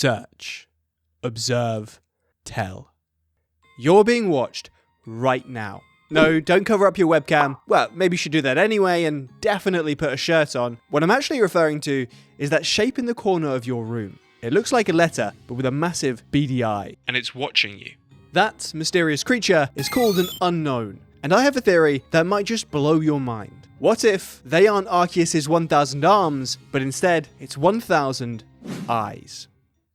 Search, observe, tell. You're being watched right now. No, don't cover up your webcam. Well, maybe you should do that anyway, and definitely put a shirt on. What I'm actually referring to is that shape in the corner of your room. It looks like a letter, but with a massive beady eye. And it's watching you. That mysterious creature is called an Unown. And I have a theory that might just blow your mind. What if they aren't Arceus' 1,000 arms, but instead it's 1,000 eyes?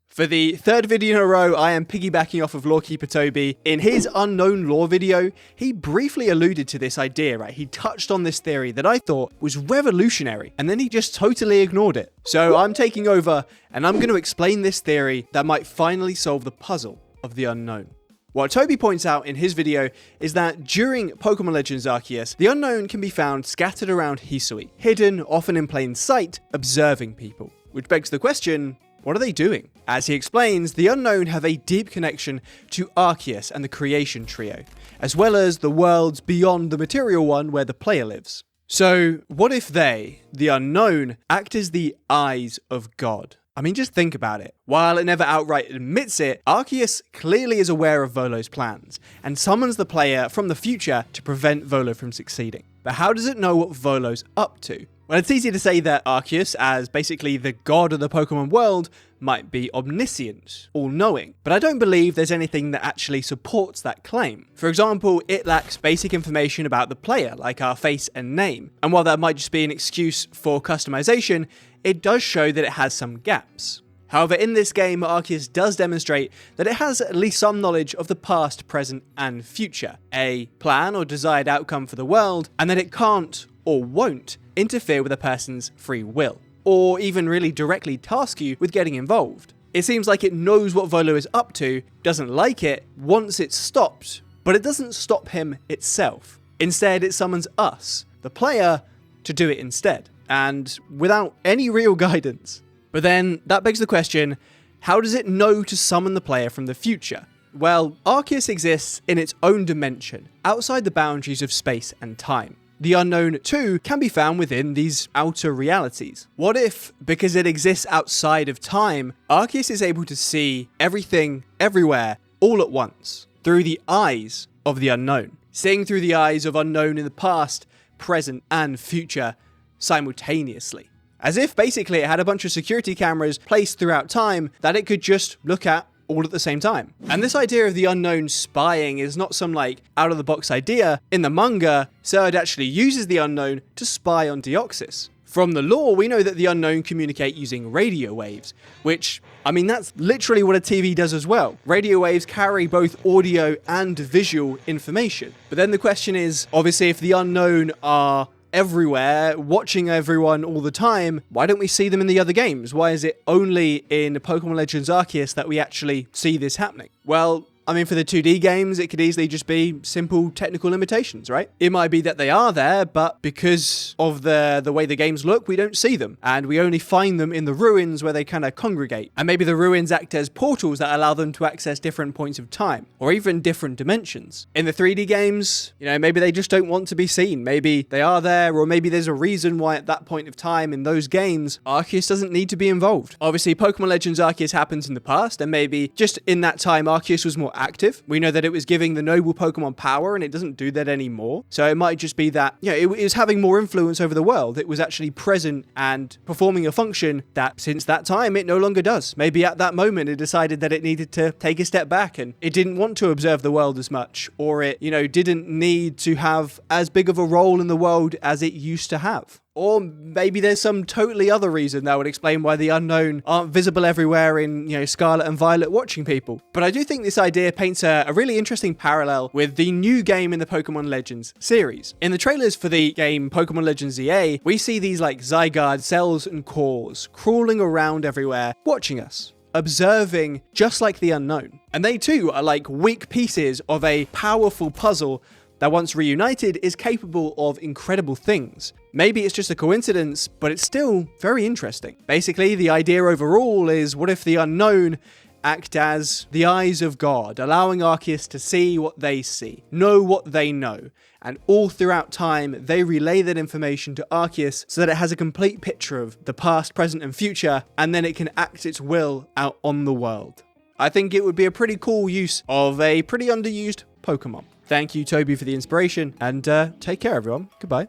For the third video in a row, I am piggybacking off of Lorekeeper Toby. In his Unown lore video, he briefly alluded to this idea, right? He touched on this theory that I thought was revolutionary, and then he just totally ignored it. So I'm taking over, and I'm going to explain this theory that might finally solve the puzzle of the Unown. What Toby points out in his video is that during Pokemon Legends Arceus, the Unown can be found scattered around Hisui, hidden, often in plain sight, observing people. Which begs the question, what are they doing? As he explains, the Unown have a deep connection to Arceus and the Creation Trio, as well as the worlds beyond the material one where the player lives. So, what if they, the Unown, act as the eyes of God? I mean, just think about it. While it never outright admits it, Arceus clearly is aware of Volo's plans, and summons the player from the future to prevent Volo from succeeding. But how does it know what Volo's up to? Well, it's easy to say that Arceus, as basically the god of the Pokemon world, might be omniscient, all-knowing, but I don't believe there's anything that actually supports that claim. For example, it lacks basic information about the player, like our face and name, and while that might just be an excuse for customization, it does show that it has some gaps. However, in this game, Arceus does demonstrate that it has at least some knowledge of the past, present, and future, a plan or desired outcome for the world, and that it can't, or won't, interfere with a person's free will, or even really directly task you with getting involved. It seems like it knows what Volo is up to, doesn't like it, wants it stopped, but it doesn't stop him itself. Instead, it summons us, the player, to do it instead, and without any real guidance. But then, that begs the question, how does it know to summon the player from the future? Well, Arceus exists in its own dimension, outside the boundaries of space and time. The Unown, too, can be found within these outer realities. What if, because it exists outside of time, Arceus is able to see everything, everywhere, all at once, through the eyes of the Unown, seeing through the eyes of Unown in the past, present, and future simultaneously. As if basically it had a bunch of security cameras placed throughout time that it could just look at all at the same time. And this idea of the Unown spying is not some like out-of-the-box idea. In the manga, Surd actually uses the Unown to spy on Deoxys. From the lore, we know that the Unown communicate using radio waves, which, I mean, that's literally what a TV does as well. Radio waves carry both audio and visual information. But then the question is, obviously, if the Unown are everywhere, watching everyone all the time, why don't we see them in the other games? Why is it only in Pokemon Legends Arceus that we actually see this happening? Well, I mean, for the 2D games, it could easily just be simple technical limitations, right? It might be that they are there, but because of the way the games look, we don't see them. And we only find them in the ruins where they kind of congregate. And maybe the ruins act as portals that allow them to access different points of time, or even different dimensions. In the 3D games, you know, maybe they just don't want to be seen. Maybe they are there, or maybe there's a reason why at that point of time in those games, Arceus doesn't need to be involved. Obviously, Pokemon Legends Arceus happens in the past, and maybe just in that time, Arceus was more active. We know that it was giving the noble Pokemon power, and it doesn't do that anymore. So it might just be that, you know, it was having more influence over the world. It was actually present and performing a function that since that time it no longer does. Maybe at that moment it decided that it needed to take a step back and it didn't want to observe the world as much, or it, you know, didn't need to have as big of a role in the world as it used to have. Or maybe there's some totally other reason that would explain why the Unown aren't visible everywhere in, you know, Scarlet and Violet watching people. But I do think this idea paints a really interesting parallel with the new game in the Pokemon Legends series. In the trailers for the game Pokemon Legends EA, we see these like Zygarde cells and cores crawling around everywhere, watching us, observing just like the Unown. And they too are like weak pieces of a powerful puzzle that once reunited is capable of incredible things. Maybe it's just a coincidence, but it's still very interesting. Basically, the idea overall is, what if the Unown act as the eyes of God, allowing Arceus to see what they see, know what they know. And all throughout time, they relay that information to Arceus so that it has a complete picture of the past, present, and future, and then it can act its will out on the world. I think it would be a pretty cool use of a pretty underused Pokemon. Thank you, Toby, for the inspiration, and take care, everyone. Goodbye.